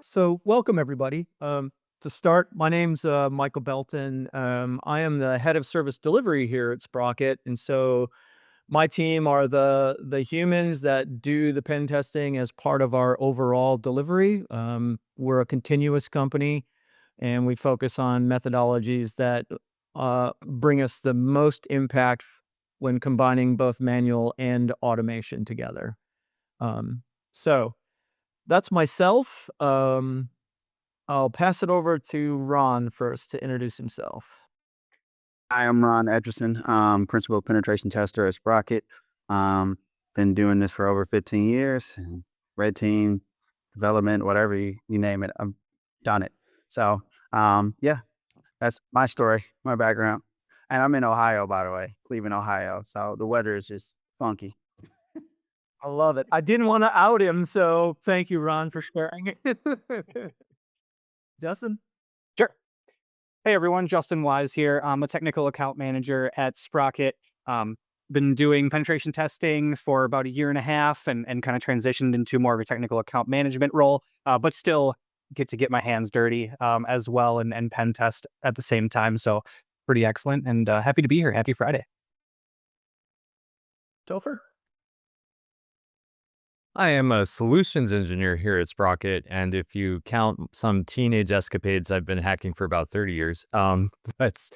So, welcome everybody. To start, my name's Michael Belton. I am the head of service delivery here at Sprocket, and so my team are the humans that do the pen testing as part of our overall delivery. We're a continuous company, and we focus on methodologies that bring us the most impact when combining both manual and automation together. Um, so that's myself. I'll pass it over to Ron first to introduce himself. I am Ron Edgerson, principal penetration tester at Sprocket. Um, been doing this for over 15 years. And red team, development, whatever you name it, I've done it. So, yeah, that's my story, my background. And I'm in Ohio, by the way, Cleveland, Ohio. So the weather is just funky. I love it. I didn't want to out him, so thank you, Ron, for sharing it. Justin? Sure. Hey everyone, Justin Wise here. I'm a technical account manager at Sprocket. Um, been doing penetration testing for about a year and a half and kind of transitioned into more of a technical account management role, but still get to get my hands dirty as well and pen test at the same time. So pretty excellent and happy to be here. Happy Friday. Topher? I am a solutions engineer here at Sprocket, and if you count some teenage escapades, I've been hacking for about 30 years. But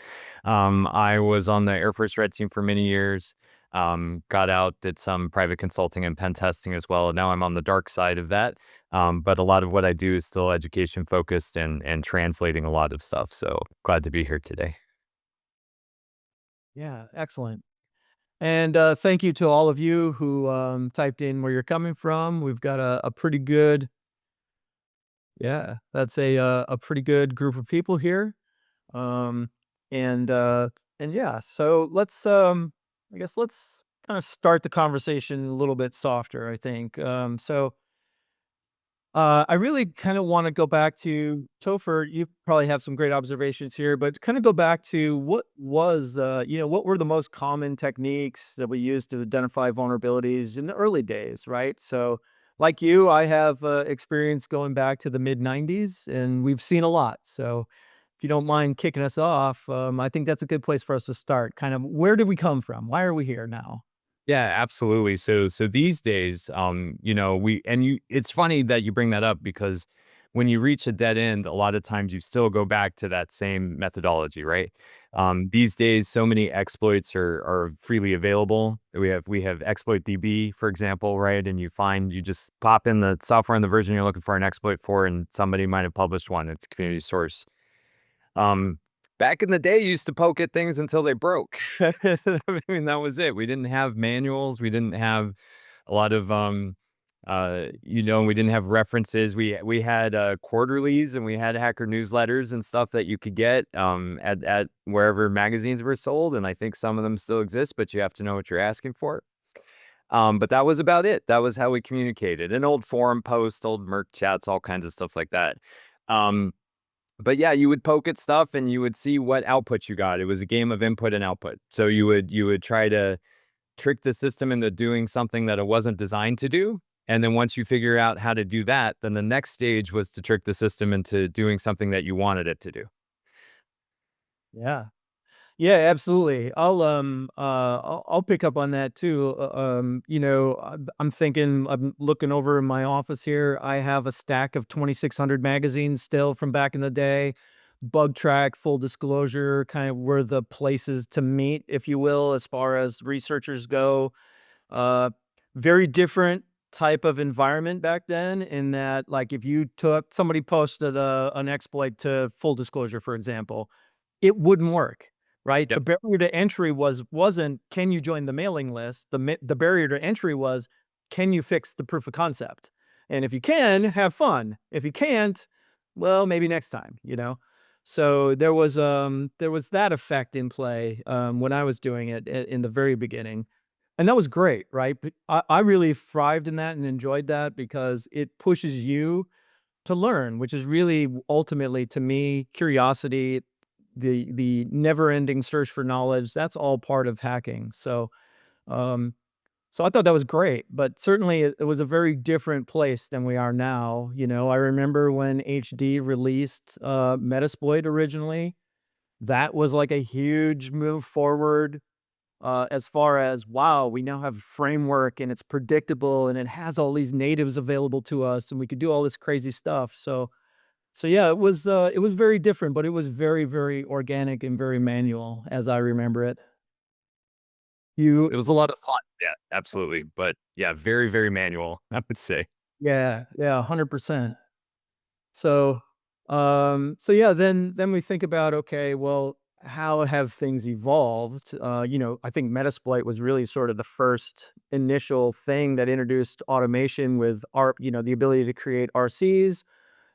I was on the Air Force Red Team for many years. Got out, did some private consulting and pen testing as well. And now I'm on the dark side of that. But a lot of what I do is still education focused and translating a lot of stuff. So glad to be here today. Yeah, excellent. And thank you to all of you who typed in where you're coming from. We've got a pretty good, yeah, that's a pretty good group of people here. Um, and uh, and yeah, so I guess let's kind of start the conversation a little bit softer, I think. I really kind of want to go back to Topher. You probably have some great observations here, but kind of go back to what were the most common techniques that we used to identify vulnerabilities in the early days, right? So, like you, I have experience going back to the mid 90s, and we've seen a lot. So, if you don't mind kicking us off, I think that's a good place for us to start. Kind of where did we come from? Why are we here now? Yeah, absolutely. So these days, it's funny that you bring that up because when you reach a dead end, a lot of times you still go back to that same methodology, right? These days, so many exploits are freely available. We have exploit DB, for example, right? And you just pop in the software and the version you're looking for an exploit for, and somebody might have published one. It's community source. Um, Back in the day, you used to poke at things until they broke. I mean, that was it. We didn't have manuals. We didn't have a lot of, we didn't have references. We had quarterlies and we had hacker newsletters and stuff that you could get at wherever magazines were sold. And I think some of them still exist, but you have to know what you're asking for. But that was about it. That was how we communicated. An old forum post, old Merc chats, all kinds of stuff like that. Um, but yeah, you would poke at stuff and you would see what output you got. It was a game of input and output. So you would try to trick the system into doing something that it wasn't designed to do. And then once you figure out how to do that, then the next stage was to trick the system into doing something that you wanted it to do. Yeah. Yeah, absolutely. I'll pick up on that too. I'm thinking, I'm looking over in my office here. I have a stack of 2,600 magazines still from back in the day. Bug track, full disclosure, kind of were the places to meet, if you will, as far as researchers go. Uh, Very different type of environment back then in that, like, if you took somebody posted an exploit to full disclosure, for example, it wouldn't work, right? The Yep. barrier to entry wasn't, "Can you join the mailing list?" The barrier to entry was, "Can you fix the proof of concept?" And if you can, have fun. If you can't, well, maybe next time, you know? So there was that effect in play, when I was doing it in the very beginning, and that was great, right? But I really thrived in that and enjoyed that because it pushes you to learn, which is really ultimately, to me, curiosity, the never-ending search for knowledge. That's all part of hacking. So, um, So I thought that was great, but certainly it was a very different place than we are now. I remember when HD released Metasploit originally. That was like a huge move forward, as far as, wow, we now have a framework and it's predictable and it has all these natives available to us and we could do all this crazy stuff. So yeah, it was very different, but it was very, very organic and very manual as I remember it. You It was a lot of fun. Yeah, absolutely. But yeah, very, very manual, I would say. Yeah, yeah, 100%. So, so yeah, then we think about, okay, well, how have things evolved? I think Metasploit was really sort of the first initial thing that introduced automation with the ability to create RCs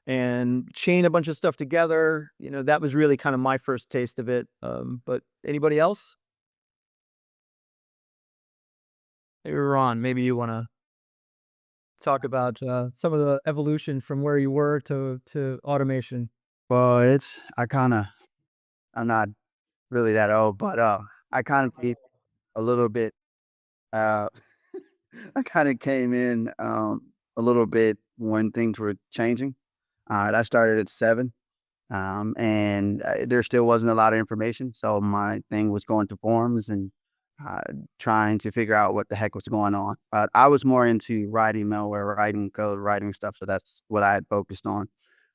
and chain a bunch of stuff together. That was really kind of my first taste of it. But anybody else? Hey, Ron, maybe you want to talk about some of the evolution from where you were to automation. Well, I'm not really that old, but I kind of came a little bit. Uh, I kind of came in a little bit when things were changing. I started at 7. And there still wasn't a lot of information. So my thing was going to forums and uh, trying to figure out what the heck was going on. I was more into writing malware, writing code, writing stuff. So that's what I had focused on.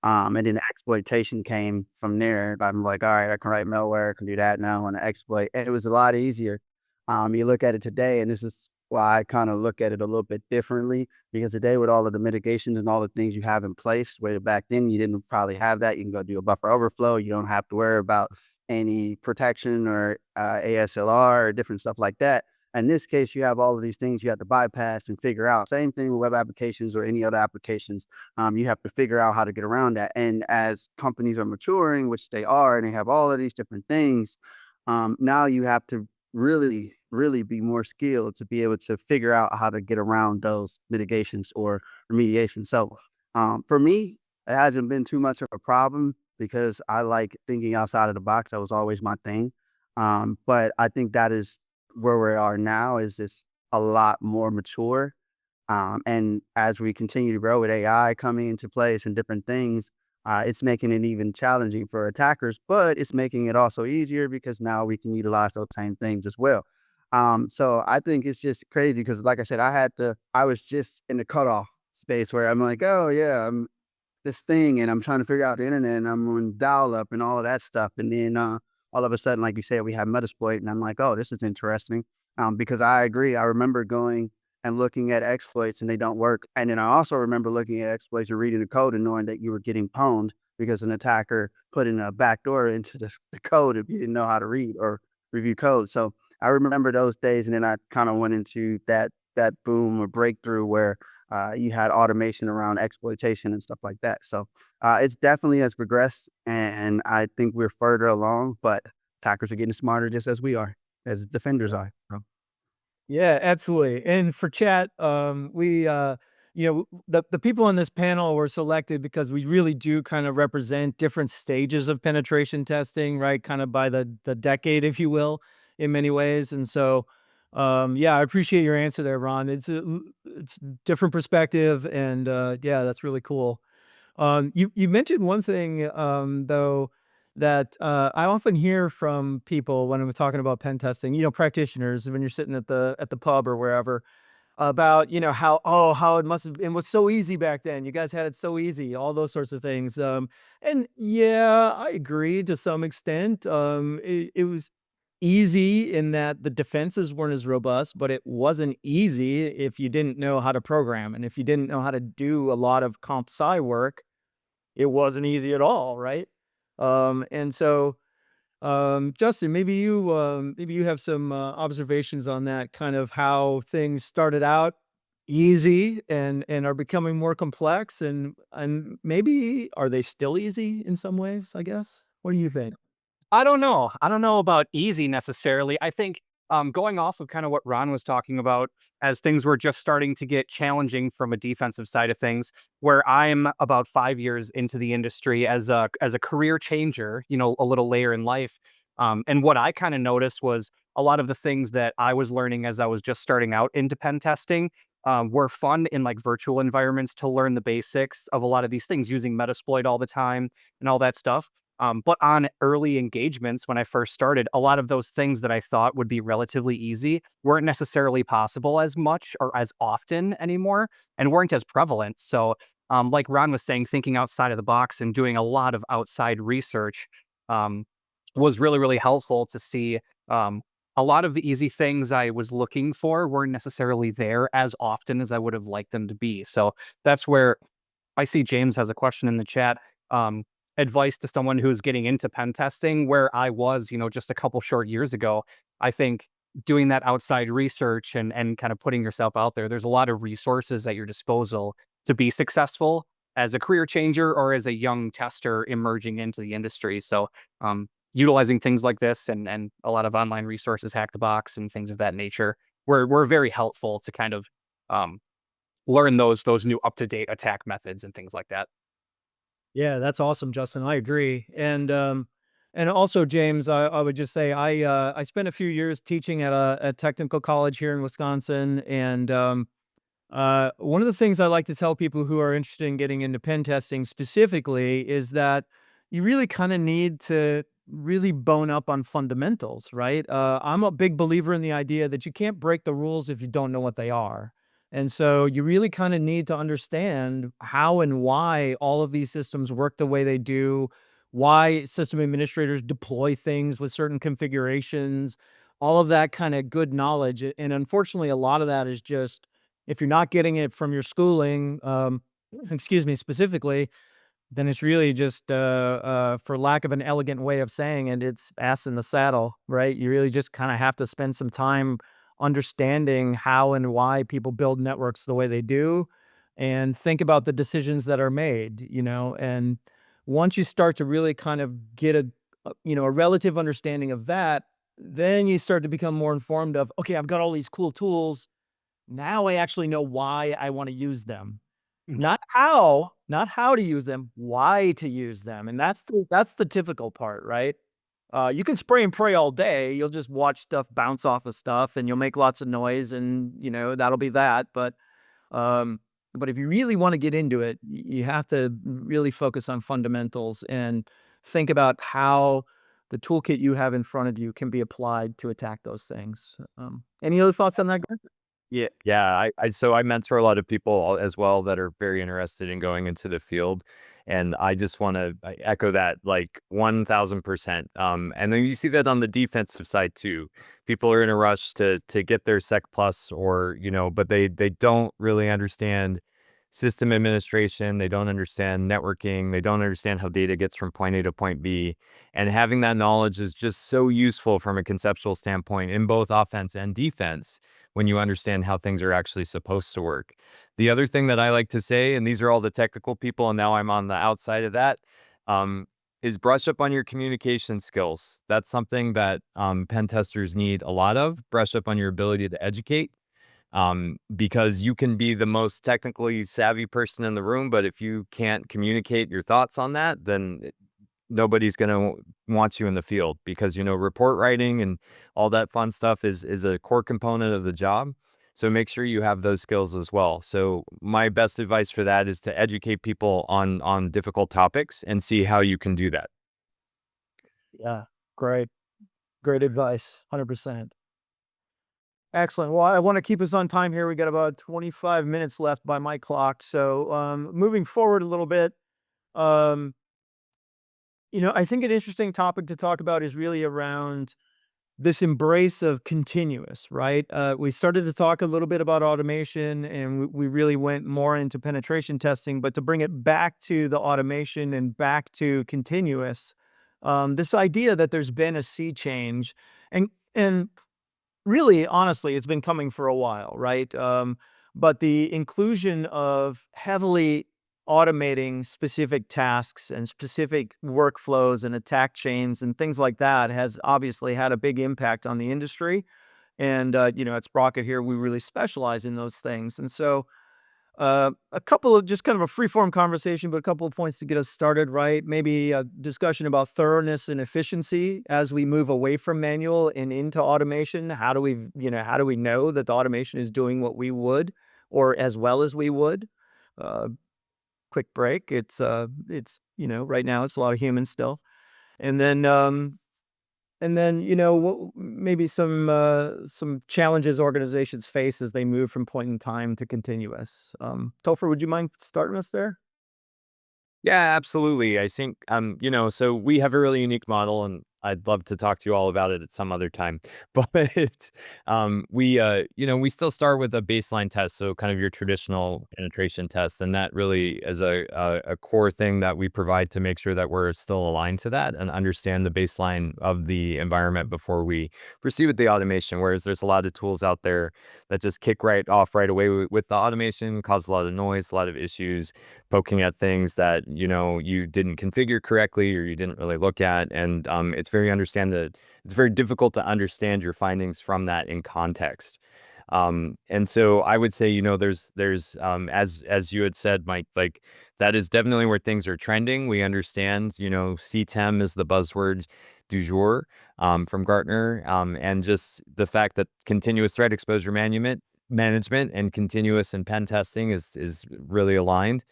And then exploitation came from there. I'm like, all right, I can write malware, I can do that now on an exploit. And it was a lot easier. You look at it today, and this is why I kind of look at it a little bit differently, because today with all of the mitigations and all the things you have in place, where back then you didn't probably have that. You can go do a buffer overflow. You don't have to worry about any protection or ASLR or different stuff like that. In this case, you have all of these things you have to bypass and figure out. Same thing with web applications or any other applications. You have to figure out how to get around that. And as companies are maturing, which they are, and they have all of these different things, now you have to really, really be more skilled to be able to figure out how to get around those mitigations or remediation. So, for me, it hasn't been too much of a problem because I like thinking outside of the box. That was always my thing. But I think that is where we are now, is this a lot more mature. And as we continue to grow with AI coming into place and different things, it's making it even challenging for attackers, but it's making it also easier because now we can utilize those same things as well. So I think it's just crazy because, like I said, I was just in the cutoff space where I'm like, oh yeah, I'm this thing and I'm trying to figure out the internet and I'm on dial up and all of that stuff. And then all of a sudden, like you said, we have Metasploit and I'm like, oh, this is interesting. Because I agree. I remember going and looking at exploits and they don't work. And then I also remember looking at exploits and reading the code and knowing that you were getting pwned because an attacker put in a backdoor into the code if you didn't know how to read or review code. So I remember those days, and then I kind of went into that boom or breakthrough where you had automation around exploitation and stuff like that. So it's definitely has progressed, and I think we're further along. But attackers are getting smarter just as we are, as defenders are. So. Yeah, absolutely. And for chat, the people on this panel were selected because we really do kind of represent different stages of penetration testing, right? Kind of by the decade, if you will, in many ways. And so, yeah, I appreciate your answer there, Ron. It's different perspective, and yeah, that's really cool. You mentioned one thing, though, that I often hear from people when I'm talking about pen testing, practitioners, when you're sitting at the pub or wherever, about, how it was so easy back then. You guys had it so easy, all those sorts of things. And yeah, I agree to some extent. It was easy in that the defenses weren't as robust, but it wasn't easy if you didn't know how to program and if you didn't know how to do a lot of comp sci work. It wasn't easy at all, right? And so, Justin, maybe you have some observations on that, kind of how things started out easy and are becoming more complex, and maybe are they still easy in some ways, I guess? What do you think? I don't know. I don't know about easy necessarily. I think going off of kind of what Ron was talking about, as things were just starting to get challenging from a defensive side of things, where I'm about 5 years into the industry as a career changer, a little later in life. And what I kind of noticed was a lot of the things that I was learning as I was just starting out into pen testing were fun in like virtual environments to learn the basics of a lot of these things using Metasploit all the time and all that stuff. But on early engagements, when I first started, a lot of those things that I thought would be relatively easy weren't necessarily possible as much or as often anymore and weren't as prevalent. So, like Ron was saying, thinking outside of the box and doing a lot of outside research um, was really, really helpful to see. Um, a lot of the easy things I was looking for weren't necessarily there as often as I would have liked them to be. So that's where I see James has a question in the chat. Um, Advice to someone who's getting into pen testing, where I was, just a couple short years ago. I think doing that outside research and kind of putting yourself out there, there's a lot of resources at your disposal to be successful as a career changer or as a young tester emerging into the industry. So, utilizing things like this and a lot of online resources, Hack the Box and things of that nature, were very helpful to kind of um, learn those new up-to-date attack methods and things like that. Yeah, that's awesome, Justin. I agree. And also, James, I would just say I spent a few years teaching at a technical college here in Wisconsin, and one of the things I like to tell people who are interested in getting into pen testing specifically is that you really kind of need to really bone up on fundamentals, right? I'm a big believer in the idea that you can't break the rules if you don't know what they are. And so you really kind of need to understand how and why all of these systems work the way they do, why system administrators deploy things with certain configurations, all of that kind of good knowledge. And unfortunately, a lot of that is just if you're not getting it from your schooling, excuse me, specifically, then it's really just, for lack of an elegant way of saying it, it's ass in the saddle, right? You really just kind of have to spend some time understanding how and why people build networks the way they do, and think about the decisions that are made, and once you start to really kind of get a relative understanding of that, then you start to become more informed of, okay, I've got all these cool tools. Now I actually know why I wanna use them. Mm. Not how to use them, why to use them, and that's the typical part, right? You can spray and pray all day, you'll just watch stuff bounce off of stuff, and you'll make lots of noise, and, that'll be that, um, but if you really wanna get into it, you have to really focus on fundamentals and think about how the toolkit you have in front of you can be applied to attack those things. Any other thoughts on that, Greg? Yeah. Yeah, so I mentor a lot of people as well that are very interested in going into the field, and I just want to echo that like 1000%. And then you see that on the defensive side too. People are in a rush to get their Sec Plus, or but they don't really understand system administration. They don't understand networking. They don't understand how data gets from point A to point B. And having that knowledge is just so useful from a conceptual standpoint in both offense and defense when you understand how things are actually supposed to work. The other thing that I like to say, and these are all the technical people, and now I'm on the outside of that, is brush up on your communication skills. That's something that pen testers need a lot of. Brush up on your ability to educate, because you can be the most technically savvy person in the room, but if you can't communicate your thoughts on that, then nobody's going to want you in the field, because report writing and all that fun stuff is a core component of the job. So make sure you have those skills as well. So my best advice for that is to educate people on difficult topics and see how you can do that. Yeah, great. Great advice, 100%. Excellent. Well, I wanna keep us on time here. We got about 25 minutes left by my clock. So, moving forward a little bit, um, I think an interesting topic to talk about is really around this embrace of continuous, right? We started to talk a little bit about automation, and we really went more into penetration testing, but to bring it back to the automation and back to continuous, this idea that there's been a sea change, and really, honestly, it's been coming for a while, right? But the inclusion of heavily automating specific tasks and specific workflows and attack chains and things like that has obviously had a big impact on the industry. And at Sprocket here, we really specialize in those things. And so A couple of just kind of a free form conversation, but a couple of points to get us started, right? Maybe a discussion about thoroughness and efficiency as we move away from manual and into automation. How do we, how do we know that the automation is doing what we would or as well as we would? Uh, Quick break. Right now it's a lot of humans still. And then, maybe some challenges organizations face as they move from point in time to continuous. Topher, would you mind starting us there? Yeah, absolutely. I think, so we have a really unique model, and I'd love to talk to you all about it at some other time. But we still start with a baseline test, so kind of your traditional penetration test, and that really is a core thing that we provide to make sure that we're still aligned to that and understand the baseline of the environment before we proceed with the automation. Whereas there's a lot of tools out there that just kick right off right away with the automation, cause a lot of noise, a lot of issues, poking at things that you didn't configure correctly or you didn't really look at, and it's very difficult to understand your findings from that in context. And so I would say, there's as you had said, Mike, like that is definitely where things are trending. We understand, CTEM is the buzzword du jour from Gartner, and just the fact that continuous threat exposure management and continuous and pen testing is really aligned.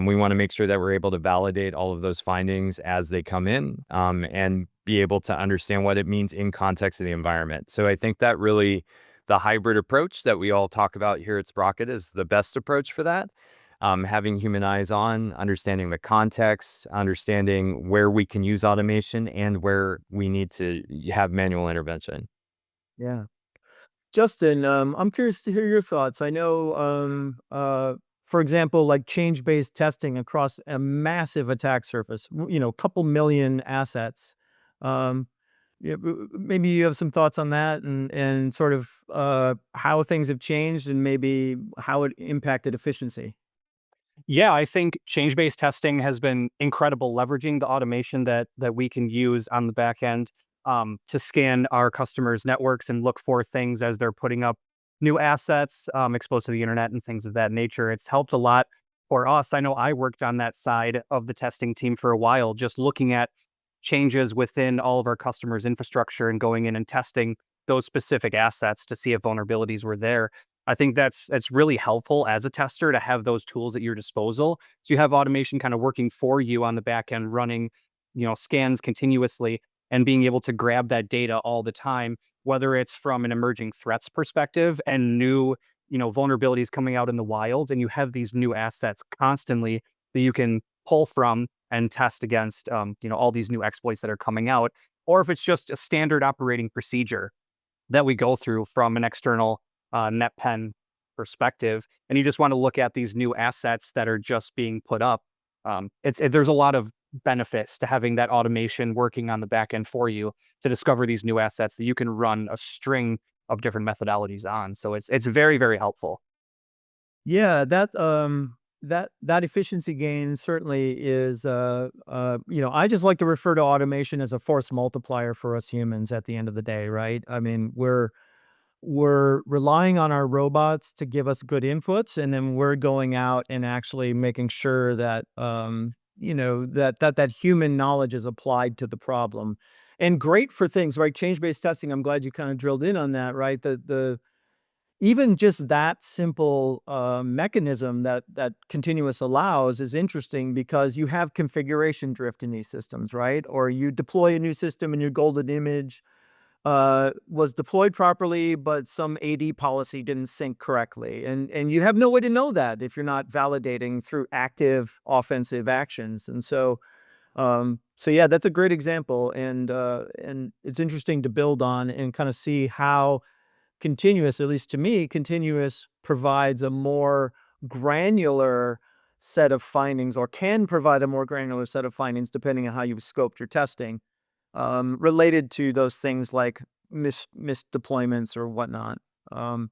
We want to make sure that we're able to validate all of those findings as they come in, and be able to understand what it means in context of the environment. So I think that really the hybrid approach that we all talk about here at Sprocket is the best approach for that. Having human eyes on, understanding the context, understanding where we can use automation and where we need to have manual intervention. Yeah. Justin, I'm curious to hear your thoughts. I know, for example, like change-based testing across a massive attack surface, a couple million assets. Um, yeah, maybe you have some thoughts on that and sort of how things have changed and maybe how it impacted efficiency. Yeah, I think change-based testing has been incredible, leveraging the automation that we can use on the back end to scan our customers' networks and look for things as they're putting up new assets exposed to the internet and things of that nature. It's helped a lot for us. I know I worked on that side of the testing team for a while, just looking at changes within all of our customers' infrastructure and going in and testing those specific assets to see if vulnerabilities were there. I think that's really helpful as a tester to have those tools at your disposal. So you have automation kind of working for you on the back end, running, scans continuously and being able to grab that data all the time, whether it's from an emerging threats perspective and new, vulnerabilities coming out in the wild, and you have these new assets constantly that you can pull from and test against, all these new exploits that are coming out, or if it's just a standard operating procedure that we go through from an external NetPen perspective, and you just want to look at these new assets that are just being put up. There's a lot of benefits to having that automation working on the back end for you to discover these new assets that you can run a string of different methodologies on. So it's very, very helpful. Yeah, that efficiency gain certainly is, I just like to refer to automation as a force multiplier for us humans at the end of the day, right? I mean, we're relying on our robots to give us good inputs, and then we're going out and actually making sure that, that human knowledge is applied to the problem. And great for things, right? Change-based testing, I'm glad you kind of drilled in on that, right? The even just that simple mechanism that continuous allows is interesting because you have configuration drift in these systems, right? Or you deploy a new system and your golden image was deployed properly, but some AD policy didn't sync correctly. And you have no way to know that if you're not validating through active offensive actions. And so yeah, that's a great example. And it's interesting to build on and kind of see how continuous, at least to me, continuous provides a more granular set of findings or can provide a more granular set of findings depending on how you've scoped your testing related to those things like missed deployments or whatnot. And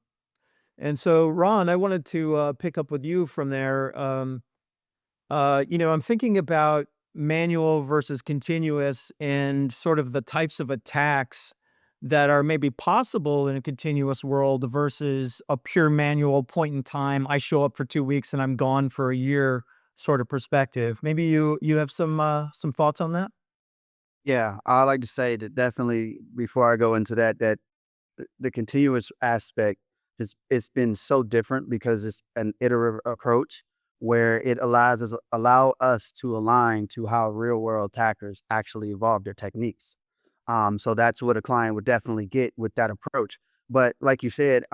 so, Ron, I wanted to pick up with you from there. I'm thinking about manual versus continuous and sort of the types of attacks that are maybe possible in a continuous world versus a pure manual point in time. I show up for 2 weeks and I'm gone for a year sort of perspective. Maybe you have some thoughts on that? Yeah, I like to say that definitely before I go into that, that the continuous aspect it's been so different because it's an iterative approach where it allow us to align to how real world attackers actually evolve their techniques. So that's what a client would definitely get with that approach. But like you said,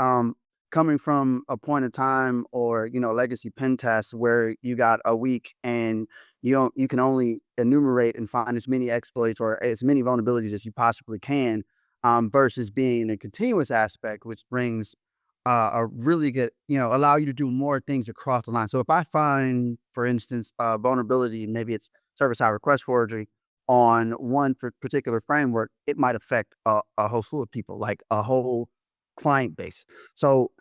coming from a point of time or legacy pen test where you got a week and you can only enumerate and find as many exploits or as many vulnerabilities as you possibly can, versus being in a continuous aspect, which brings a really good, allow you to do more things across the line. So if I find, for instance, a vulnerability, maybe it's service side request forgery on one particular framework, it might affect a whole slew of people, like a whole client base. So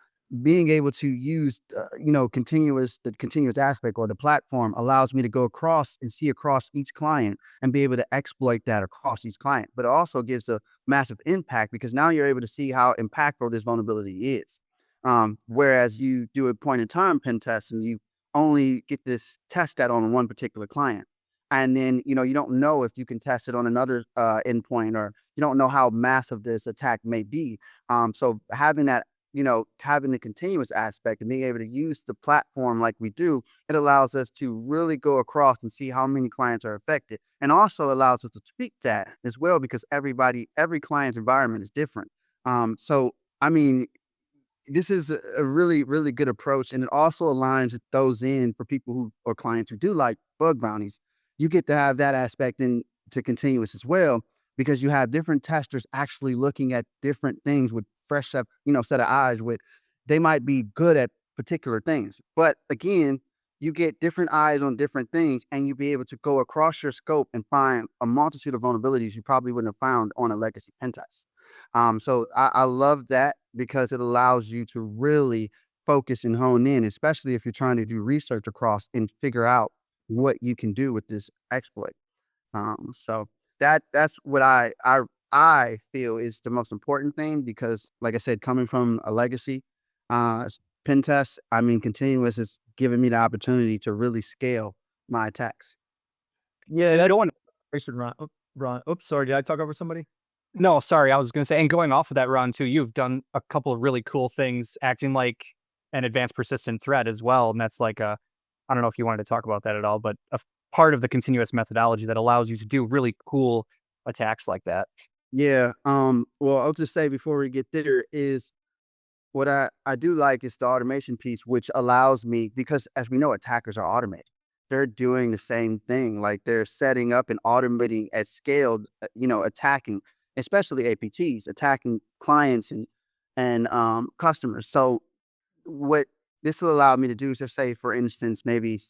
being able to use, the continuous aspect or the platform allows me to go across and see across each client and be able to exploit that across each client. But it also gives a massive impact because now you're able to see how impactful this vulnerability is. Whereas you do a point in time pen test and you only get this test that on one particular client. And then, you don't know if you can test it on another endpoint, or you don't know how massive this attack may be. So having that, having the continuous aspect and being able to use the platform like we do, it allows us to really go across and see how many clients are affected. And also allows us to tweak that as well because every client's environment is different. So I mean, this is a really, really good approach. And it also aligns those in for people who or clients who do like bug bounties. You get to have that aspect into continuous as well, because you have different testers actually looking at different things with fresh set of eyes with they might be good at particular things. But again, you get different eyes on different things and you be able to go across your scope and find a multitude of vulnerabilities you probably wouldn't have found on a legacy pen test. So I love that because it allows you to really focus and hone in, especially if you're trying to do research across and figure out what you can do with this exploit. So that's what I feel is the most important thing because, like I said, coming from a legacy pen test, I mean, continuous is giving me the opportunity to really scale my attacks. Yeah, And that going Ron. Ron. Oops, sorry. Did I talk over somebody? No, sorry, I was gonna say, and going off of that, Ron, too, you've done a couple of really cool things acting like an advanced persistent threat as well, and that's like a I don't know if you wanted to talk about that at all, but part of the continuous methodology that allows you to do really cool attacks like that. Yeah. Well, I'll just say before we get there is what I do like is the automation piece, which allows me because as we know, attackers are automated. They're doing the same thing. Like they're setting up and automating at scale, attacking, especially APTs, attacking clients and customers. So what this will allow me to do is just say, for instance, maybe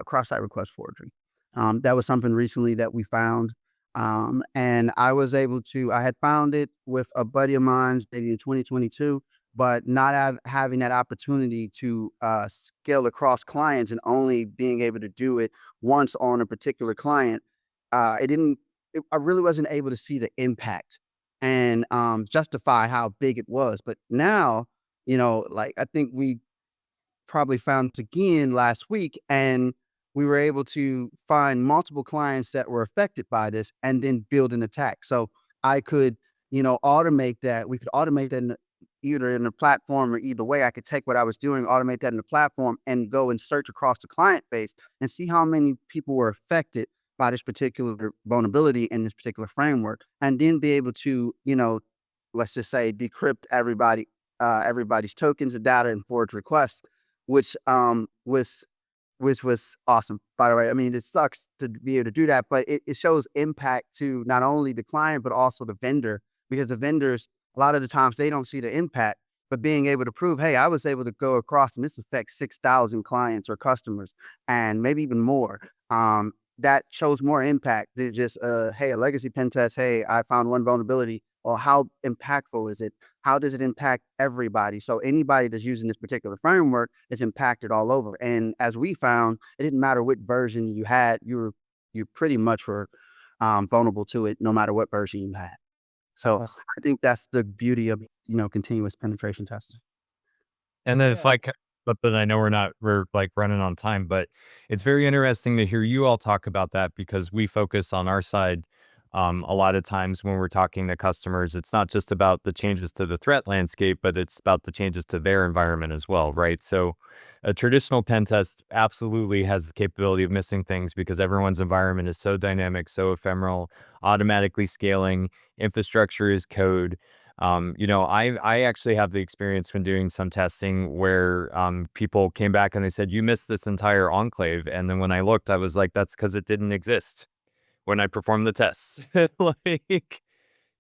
cross-site request forgery. That was something recently that we found. And I had found it with a buddy of mine maybe in 2022, but not having that opportunity to scale across clients and only being able to do it once on a particular client, it didn't, I really wasn't able to see the impact and justify how big it was. But now, like I think we probably found this again last week, and we were able to find multiple clients that were affected by this and then build an attack. So I could, automate that. We could automate that either in the platform or either way. I could take what I was doing, automate that in the platform, and go and search across the client base and see how many people were affected by this particular vulnerability in this particular framework, and then be able to, let's just say decrypt everybody's tokens and data and forward requests, which was awesome, by the way. I mean, it sucks to be able to do that, but it shows impact to not only the client, but also the vendor, because the vendors, a lot of the times, they don't see the impact, but being able to prove, hey, I was able to go across and this affects 6,000 clients or customers and maybe even more. That shows more impact than just, hey, a legacy pen test. Hey, I found one vulnerability. Or how impactful is it? How does it impact everybody? So anybody that's using this particular framework is impacted all over. And as we found, it didn't matter what version you had, you pretty much were vulnerable to it, no matter what version you had. So I think that's the beauty of, continuous penetration testing. And then if I ca but then I know we're, like, running on time, but it's very interesting to hear you all talk about that because we focus on our side, a lot of times when we're talking to customers, it's not just about the changes to the threat landscape, but it's about the changes to their environment as well, right? So, a traditional pen test absolutely has the capability of missing things because everyone's environment is so dynamic, so ephemeral, automatically scaling, infrastructure is code. I actually have the experience when doing some testing where people came back and they said, "You missed this entire enclave." And then when I looked, I was like, "That's because it didn't exist when I performed the tests." Like,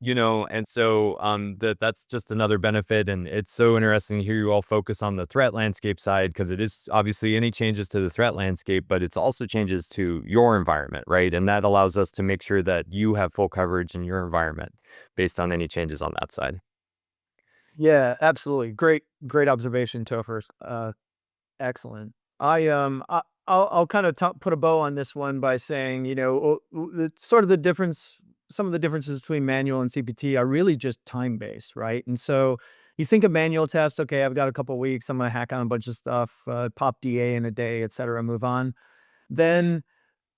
and so that's just another benefit. And it's so interesting to hear you all focus on the threat landscape side because it is obviously any changes to the threat landscape, but it's also changes to your environment, right? And that allows us to make sure that you have full coverage in your environment based on any changes on that side. Yeah, absolutely. Great observation, Topher. Excellent. I'll kind of put a bow on this one by saying, sort of the difference, some of the differences between manual and CPT are really just time based, right? And so you think of manual test, okay, I've got a couple weeks, I'm going to hack on a bunch of stuff, pop DA in a day, et cetera, move on. Then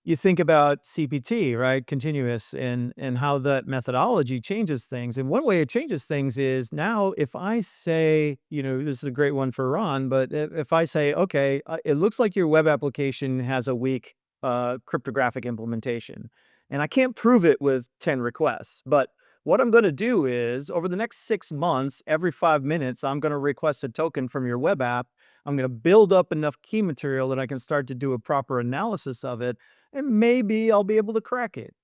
you think about CPT, right? Continuous and how that methodology changes things. And one way it changes things is now if I say, this is a great one for Ron, but if I say, okay, it looks like your web application has a weak cryptographic implementation, and I can't prove it with 10 requests, but what I'm going to do is over the next 6 months, every 5 minutes, I'm going to request a token from your web app. I'm going to build up enough key material that I can start to do a proper analysis of it, and maybe I'll be able to crack it.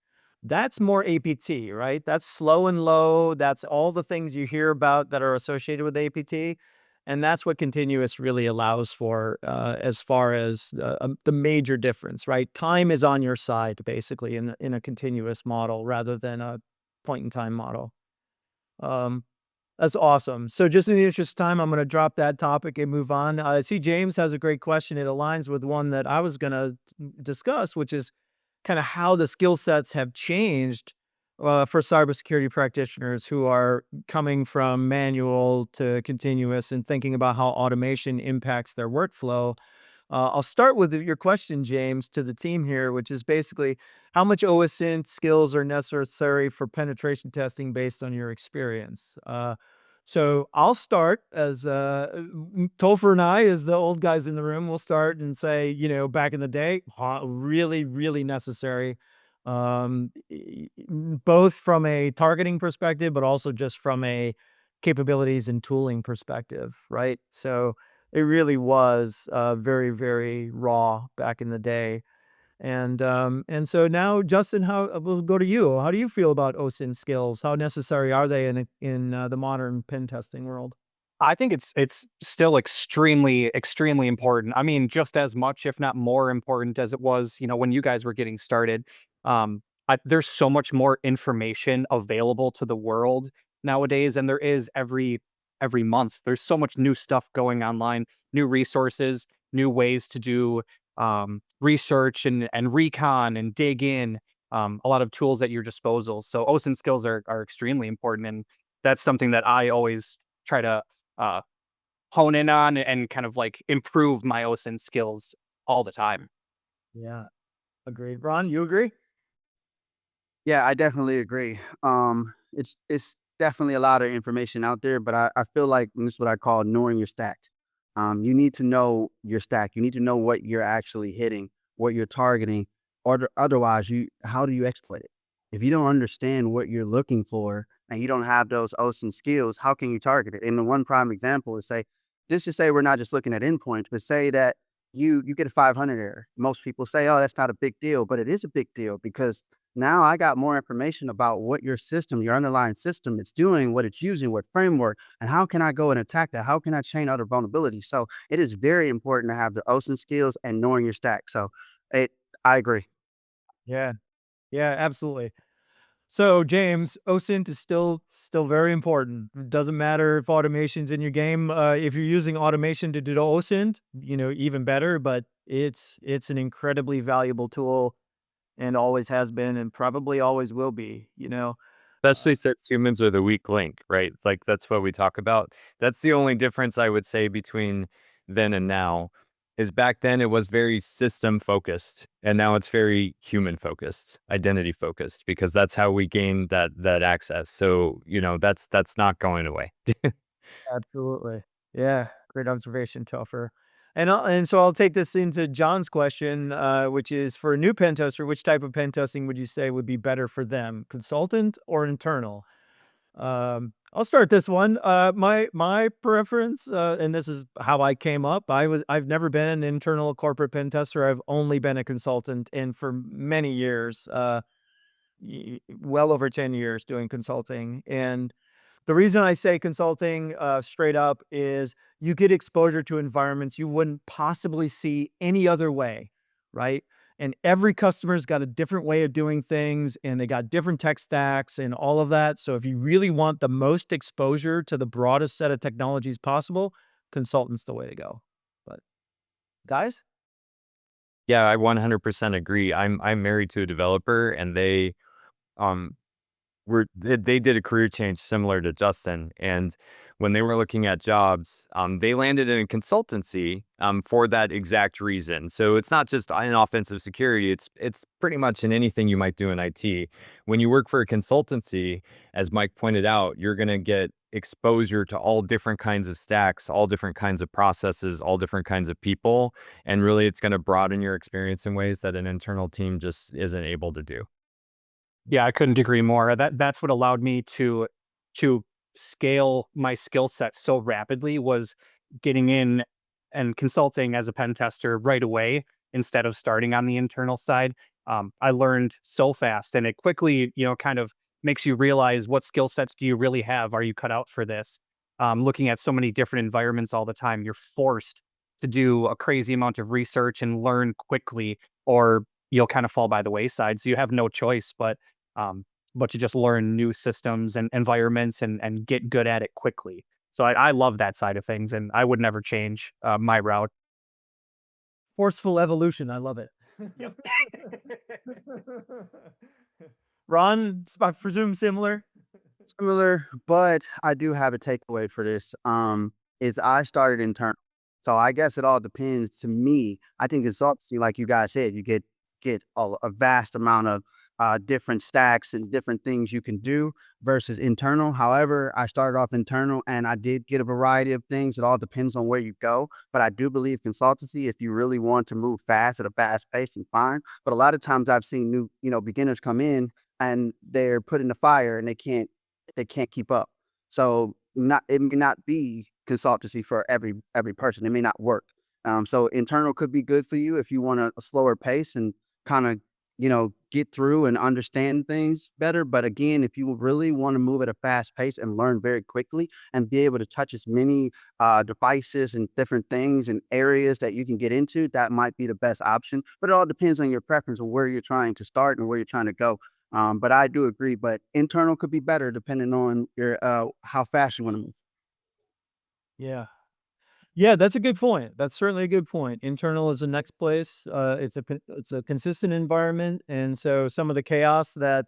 That's more APT, right? That's slow and low. That's all the things you hear about that are associated with APT. And that's what continuous really allows for as far as the major difference, right? Time is on your side, basically, in a continuous model rather than a point in time model. Um, that's awesome. So just in the interest of time, I'm going to drop that topic and move on. I see James has a great question. It aligns with one that I was going to discuss, which is kind of how the skill sets have changed for cybersecurity practitioners who are coming from manual to continuous and thinking about how automation impacts their workflow. I'll start with your question, James, to the team here, which is basically how much OSINT skills are necessary for penetration testing based on your experience? So I'll start as Topher and I, as the old guys in the room, will start and say, back in the day, really, really necessary, both from a targeting perspective, but also just from a capabilities and tooling perspective, right? So it really was very, very raw back in the day. And so now, Justin, we'll go to you. How do you feel about OSINT skills? How necessary are they in the modern pen testing world? I think it's still extremely important. I mean, just as much, if not more important as it was, when you guys were getting started. There's so much more information available to the world nowadays, and there is every month. There's so much new stuff going online, new resources, new ways to do research and recon and dig in. A lot of tools at your disposal. So OSINT skills are extremely important, and that's something that I always try to uh, hone in on and kind of like improve my OSINT skills all the time. Yeah, agreed. Ron, you agree? Yeah, I definitely agree. It's definitely a lot of information out there, but I feel like this is what I call knowing your stack. You need to know your stack. You need to know what you're actually hitting, what you're targeting, or otherwise, how do you exploit it? If you don't understand what you're looking for and you don't have those OSINT skills, how can you target it? And the one prime example is just to say we're not just looking at endpoints, but say that you get a 500 error. Most people say, oh, that's not a big deal, but it is a big deal because now I got more information about what your system, your underlying system is doing, what it's using, what framework, and how can I go and attack that? How can I chain other vulnerabilities? So it is very important to have the OSINT skills and knowing your stack. So I agree. Yeah, yeah, absolutely. So, James, OSINT is still very important. It doesn't matter if automation's in your game. If you're using automation to do OSINT, even better. But it's an incredibly valuable tool, and always has been, and probably always will be. Especially since humans are the weak link, right? It's like that's what we talk about. That's the only difference I would say between then and now is back then it was very system focused and now it's very human focused, identity focused because that's how we gain that access. So, that's not going away. Absolutely. Yeah, great observation, Topher. And so I'll take this into John's question, which is for a new pen tester, which type of pen testing would you say would be better for them, consultant or internal? I'll start this one. My preference, and this is how I came up. I've never been an internal corporate pen tester. I've only been a consultant, and for many years, well over 10 years doing consulting. And the reason I say consulting straight up is you get exposure to environments you wouldn't possibly see any other way, right? And every customer's got a different way of doing things and they got different tech stacks and all of that. So if you really want the most exposure to the broadest set of technologies possible, consultant's the way to go. But guys? Yeah, I 100% agree. I'm married to a developer and um they did a career change similar to Justin, and when they were looking at jobs, they landed in a consultancy for that exact reason. So it's not just in offensive security; it's pretty much in anything you might do in IT. When you work for a consultancy, as Mike pointed out, you're going to get exposure to all different kinds of stacks, all different kinds of processes, all different kinds of people, and really, it's going to broaden your experience in ways that an internal team just isn't able to do. Yeah, I couldn't agree more. That's what allowed me to scale my skill set so rapidly was getting in and consulting as a pen tester right away instead of starting on the internal side. I learned so fast, and it quickly, kind of makes you realize what skill sets do you really have? Are you cut out for this? Looking at so many different environments all the time, you're forced to do a crazy amount of research and learn quickly, or you'll kind of fall by the wayside. So you have no choice um, but to just learn new systems and environments and get good at it quickly. So I love that side of things, and I would never change my route. Forceful evolution. I love it. Ron, I presume similar. Similar, but I do have a takeaway for this. Is I started internal. So I guess it all depends to me. I think consultancy, like you guys said, you get a vast amount of different stacks and different things you can do versus internal. However, I started off internal and I did get a variety of things. It all depends on where you go. But I do believe consultancy, if you really want to move fast at a fast pace, and fine. But a lot of times I've seen new, beginners come in and they're put in the fire and they can't keep up. So not it may not be consultancy for every person. It may not work. So internal could be good for you if you want a slower pace and kind of get through and understand things better. But again, if you really want to move at a fast pace and learn very quickly and be able to touch as many devices and different things and areas that you can get into, that might be the best option. But it all depends on your preference of where you're trying to start and where you're trying to go. But I do agree. But internal could be better depending on your how fast you want to move. Yeah. Yeah, that's a good point. That's certainly a good point. Internal is the next place. It's a consistent environment, and so some of the chaos that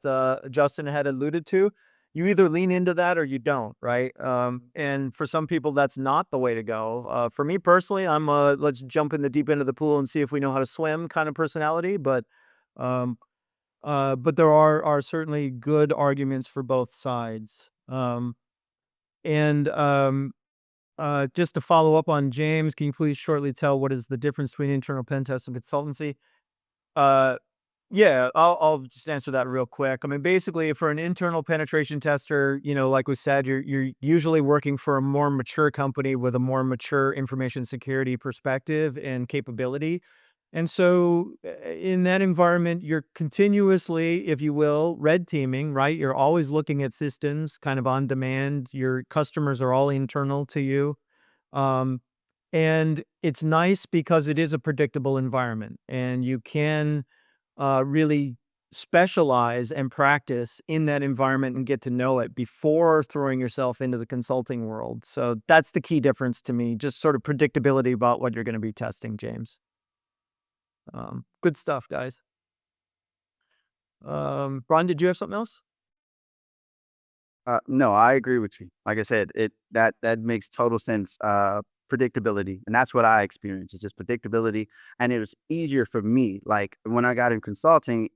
Justin had alluded to, you either lean into that or you don't, right? And for some people, that's not the way to go. For me personally, I'm a let's jump in the deep end of the pool and see if we know how to swim kind of personality. Um, but there are certainly good arguments for both sides. And just to follow up on James, can you please shortly tell what is the difference between internal pen test and consultancy? Uh, yeah, I'll just answer that real quick. I mean, basically, for an internal penetration tester, like we said, you're usually working for a more mature company with a more mature information security perspective and capability. And so, in that environment, you're continuously, if you will, red teaming, right? You're always looking at systems kind of on demand. Your customers are all internal to you. Um, and it's nice because it is a predictable environment and you can really specialize and practice in that environment and get to know it before throwing yourself into the consulting world. So that's the key difference to me, just sort of predictability about what you're going to be testing, James. Good stuff, guys. Ron, did you have something else? No, I agree with you. Like I said, that makes total sense. Predictability, and that's what I experienced. It's just predictability, and it was easier for me. Like when I got in consulting,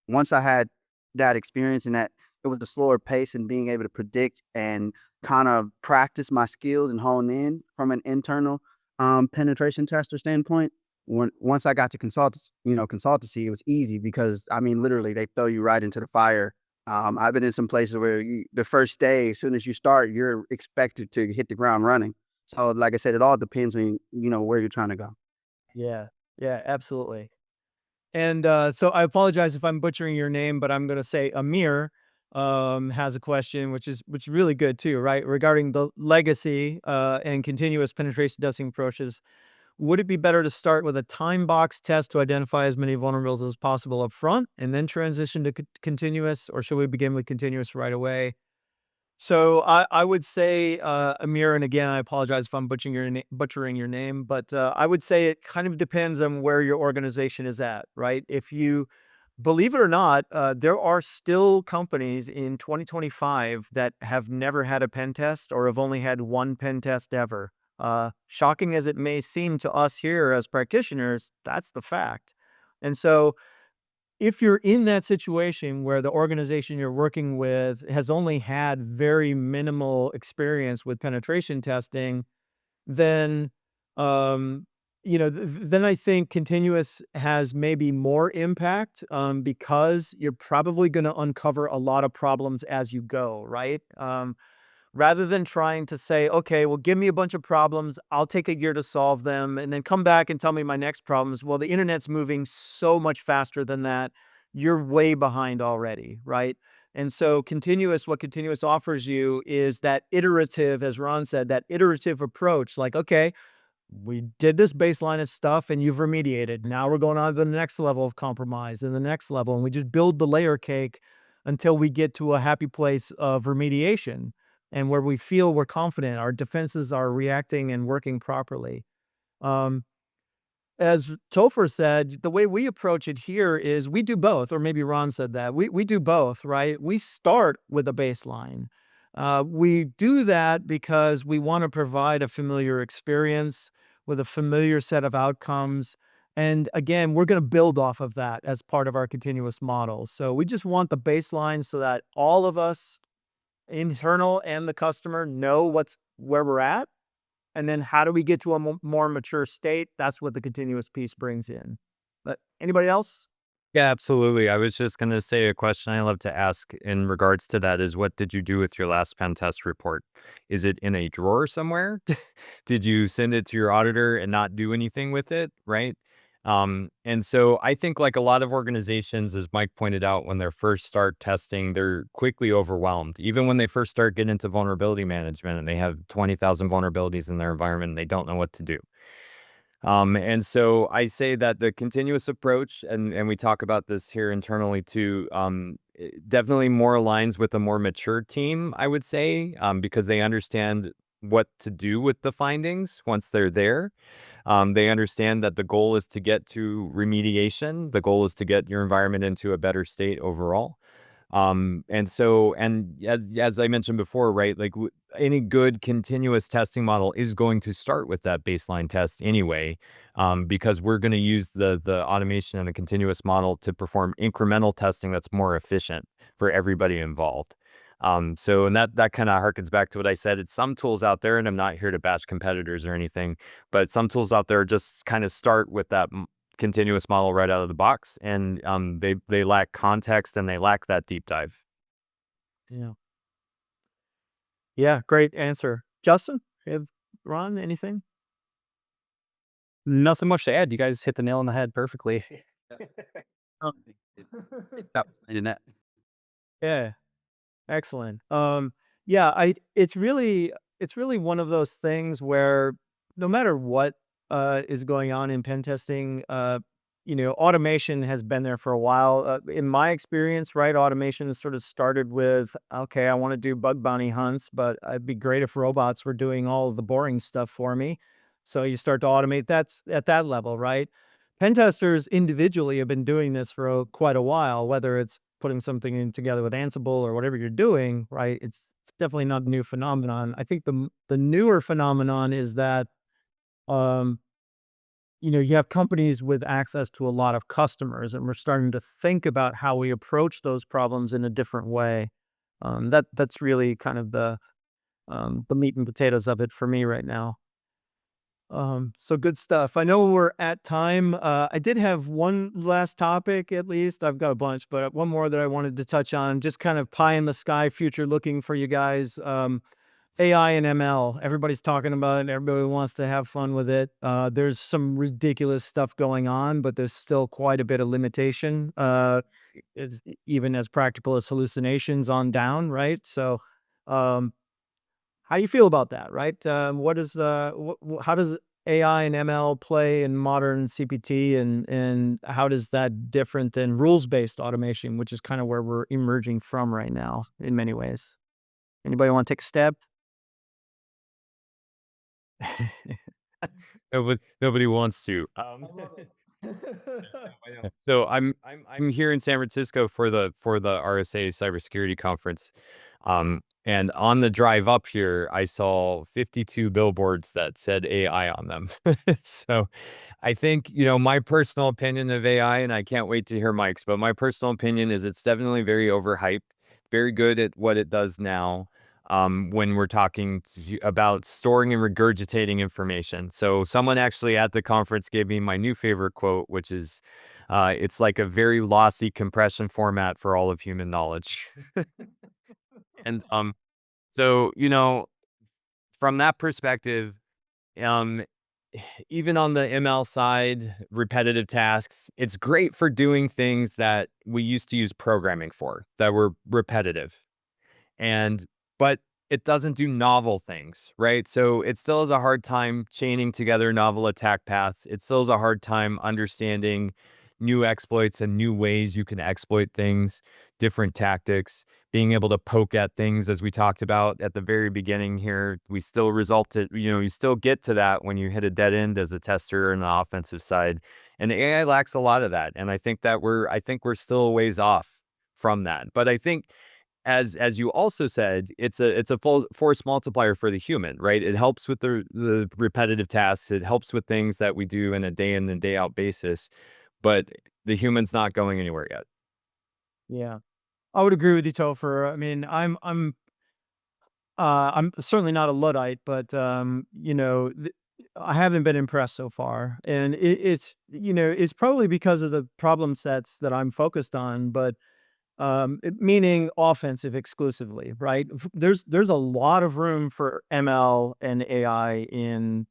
once I had that experience and that it was a slower pace and being able to predict and kind of practice my skills and hone in from an internal penetration tester standpoint. Once I got to consultancy, it was easy because I mean, literally, they throw you right into the fire. I've been in some places where the first day, as soon as you start, you're expected to hit the ground running. So, like I said, it all depends on where you're trying to go. Yeah. Yeah, absolutely. And so I apologize if I'm butchering your name, but I'm going to say Amir has a question, which is really good too, right? Regarding the legacy and continuous penetration testing approaches, would it be better to start with a time box test to identify as many vulnerabilities as possible up front and then transition to continuous, or should we begin with continuous right away? So I would say, Amir, and again, I apologize if I'm butchering your name, but I would say it kind of depends on where your organization is at, right? If you believe it or not, there are still companies in 2025 that have never had a pen test or have only had one pen test ever. Shocking as it may seem to us here as practitioners, that's the fact. And so if you're in that situation where the organization you're working with has only had very minimal experience with penetration testing, then, then I think continuous has maybe more impact, because you're probably going to uncover a lot of problems as you go, right? Rather than trying to say, okay, well, give me a bunch of problems, I'll take a year to solve them, and then come back and tell me my next problems. Well, the internet's moving so much faster than that. You're way behind already, right? And so, what continuous offers you is that iterative, as Ron said, that iterative approach. Like, okay, we did this baseline of stuff and you've remediated. Now we're going on to the next level of compromise and the next level. And we just build the layer cake until we get to a happy place of remediation and where we feel we're confident, our defenses are reacting and working properly. Um, as Topher said, the way we approach it here is we do both, or maybe Ron said that. We do both, right? We start with a baseline. We do that because we want to provide a familiar experience with a familiar set of outcomes. And again, we're going to build off of that as part of our continuous model. So we just want the baseline so that all of us, internal and the customer, know where we're at, and then how do we get to a more mature state? That's what the continuous piece brings in. But anybody else? Yeah, absolutely. I was just going to say a question I love to ask in regards to that is what did you do with your last pen test report? Is it in a drawer somewhere? Did you send it to your auditor and not do anything with it? Right. And so I think like a lot of organizations, as Mike pointed out, when they first start testing, they're quickly overwhelmed. Even when they first start getting into vulnerability management and they have 20,000 vulnerabilities in their environment, and they don't know what to do. And so I say that the continuous approach, and we talk about this here internally too, definitely more aligns with a more mature team, I would say, because they understand what to do with the findings once they're there. They understand that the goal is to get to remediation. The goal is to get your environment into a better state overall. And so, and as I mentioned before, right, like any good continuous testing model is going to start with that baseline test anyway, because we're going to use the automation and the continuous model to perform incremental testing that's more efficient for everybody involved. So, and that kind of harkens back to what I said. It's some tools out there, and I'm not here to bash competitors or anything, but some tools out there just kind of start with that continuous model right out of the box, and they lack context and they lack that deep dive. Yeah. Yeah, great answer. Justin, have Ron, anything? Nothing much to add. You guys hit the nail on the head perfectly. Oh, stop saying that. Yeah. Excellent. Yeah, it's really one of those things where no matter what is going on in pen testing, automation has been there for a while. In my experience, right, automation has sort of started with, okay, I want to do bug bounty hunts, but it'd be great if robots were doing all of the boring stuff for me. So you start to automate that at that level, right? Pen testers individually have been doing this for quite a while, whether it's putting something in together with Ansible or whatever you're doing, right? It's definitely not a new phenomenon. I think the newer phenomenon is that um, you have companies with access to a lot of customers, and we're starting to think about how we approach those problems in a different way. That's really kind of the meat and potatoes of it for me right now. So good stuff. I know we're at time. I did have one last topic, at least. I've got a bunch, but one more that I wanted to touch on, just kind of pie in the sky future looking for you guys. AI and ML. Everybody's talking about it. Everybody wants to have fun with it. There's some ridiculous stuff going on, but there's still quite a bit of limitation, even as practical as hallucinations on down, right? So, um, how do you feel about that, right? How does AI and ML play in modern CPT, and how does that different than rules-based automation, which is kind of where we're emerging from right now in many ways? Anybody want to take a step? Nobody wants to. So I'm here in San Francisco for the RSA cybersecurity conference. And on the drive up here, I saw 52 billboards that said AI on them. So I think, my personal opinion of AI, and I can't wait to hear Mike's, but my personal opinion is it's definitely very overhyped, very good at what it does now. When we're talking about storing and regurgitating information. So someone actually at the conference gave me my new favorite quote, which is, it's like a very lossy compression format for all of human knowledge. And so, from that perspective, um, even on the ML side, repetitive tasks, it's great for doing things that we used to use programming for that were repetitive. And but it doesn't do novel things, right? So it still has a hard time chaining together novel attack paths. It still has a hard time understanding new exploits and new ways you can exploit things, different tactics, being able to poke at things as we talked about at the very beginning here. We still you still get to that when you hit a dead end as a tester on the offensive side. And AI lacks a lot of that. And I think we're still a ways off from that. But I think as you also said, it's a full force multiplier for the human, right? It helps with the repetitive tasks. It helps with things that we do in a day in and day out basis, but the human's not going anywhere yet. Yeah, I would agree with you, Topher. I mean, I'm certainly not a Luddite, but I haven't been impressed so far, and it's probably because of the problem sets that I'm focused on, but meaning offensive exclusively, right? There's a lot of room for ML and AI in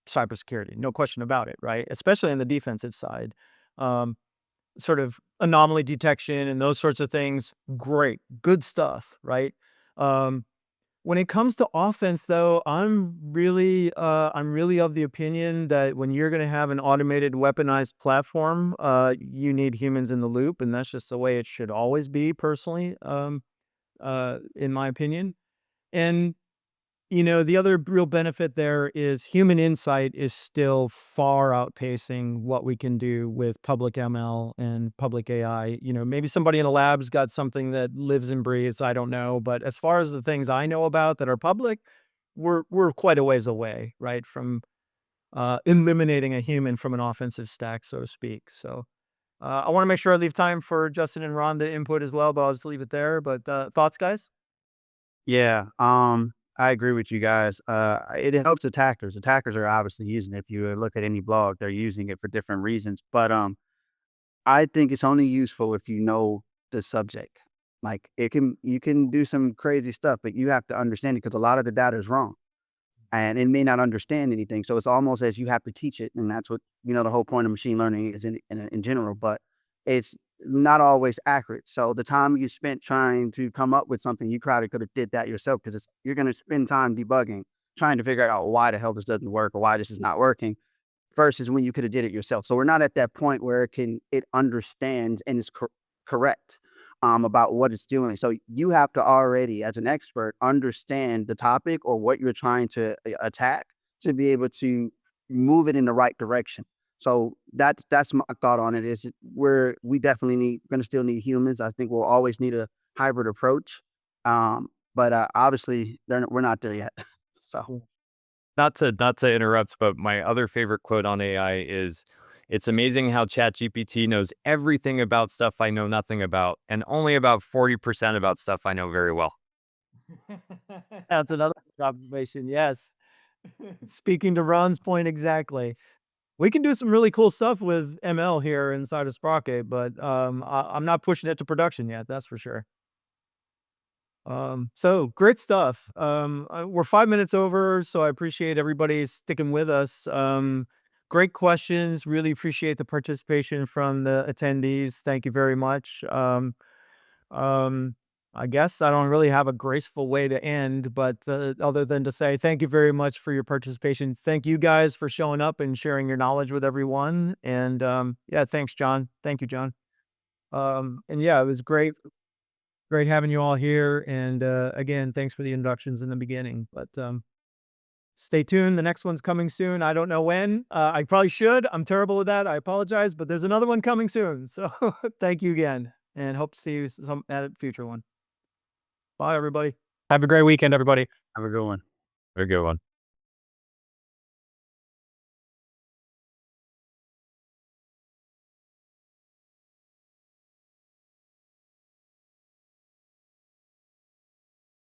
cybersecurity, no question about it, right? Especially on the defensive side. Um, Sort of anomaly detection and those sorts of things, great, good stuff, right? Um, when it comes to offense, though, I'm really of the opinion that when you're going to have an automated, weaponized platform, you need humans in the loop, and that's just the way it should always be, personally, in my opinion. And the other real benefit there is human insight is still far outpacing what we can do with public ML and public AI. Maybe somebody in a lab's got something that lives and breathes, I don't know. But as far as the things I know about that are public, we're quite a ways away, right, from eliminating a human from an offensive stack, so to speak. So I want to make sure I leave time for Justin and Ron to input as well, but I'll just leave it there. But thoughts, guys? Yeah, I agree with you guys. It helps attackers. Attackers are obviously using it. If you look at any blog, they're using it for different reasons. But I think it's only useful if you know the subject. Like you can do some crazy stuff, but you have to understand it because a lot of the data is wrong, and it may not understand anything. So it's almost as you have to teach it, and that's what the whole point of machine learning is in general. But it's not always accurate. So the time you spent trying to come up with something, you probably could have did that yourself because you're going to spend time debugging, trying to figure out why the hell this doesn't work or why this is not working, versus when you could have did it yourself. So we're not at that point where it understands and is correct about what it's doing. So you have to already, as an expert, understand the topic or what you're trying to attack to be able to move it in the right direction. So that's my thought on it. Is we definitely gonna still need humans. I think we'll always need a hybrid approach. But obviously we're not there yet. So Not to interrupt, but my other favorite quote on AI is, "It's amazing how ChatGPT knows everything about stuff I know nothing about, and only about 40% about stuff I know very well." That's another observation. Yes. Speaking to Ron's point exactly. We can do some really cool stuff with ML here inside of Sprocket, but I'm not pushing it to production yet. That's for sure. So great stuff. We're 5 minutes over, so I appreciate everybody sticking with us. Great questions. Really appreciate the participation from the attendees. Thank you very much. Um, I guess I don't really have a graceful way to end, but other than to say thank you very much for your participation. Thank you guys for showing up and sharing your knowledge with everyone. And yeah, thanks, John. Thank you, John. And yeah, it was great having you all here. And again, thanks for the inductions in the beginning. But stay tuned. The next one's coming soon. I don't know when. I probably should. I'm terrible with that. I apologize, but there's another one coming soon. So thank you again, and hope to see you at a future one. Bye, everybody. Have a great weekend, everybody. have a good one. Very good one.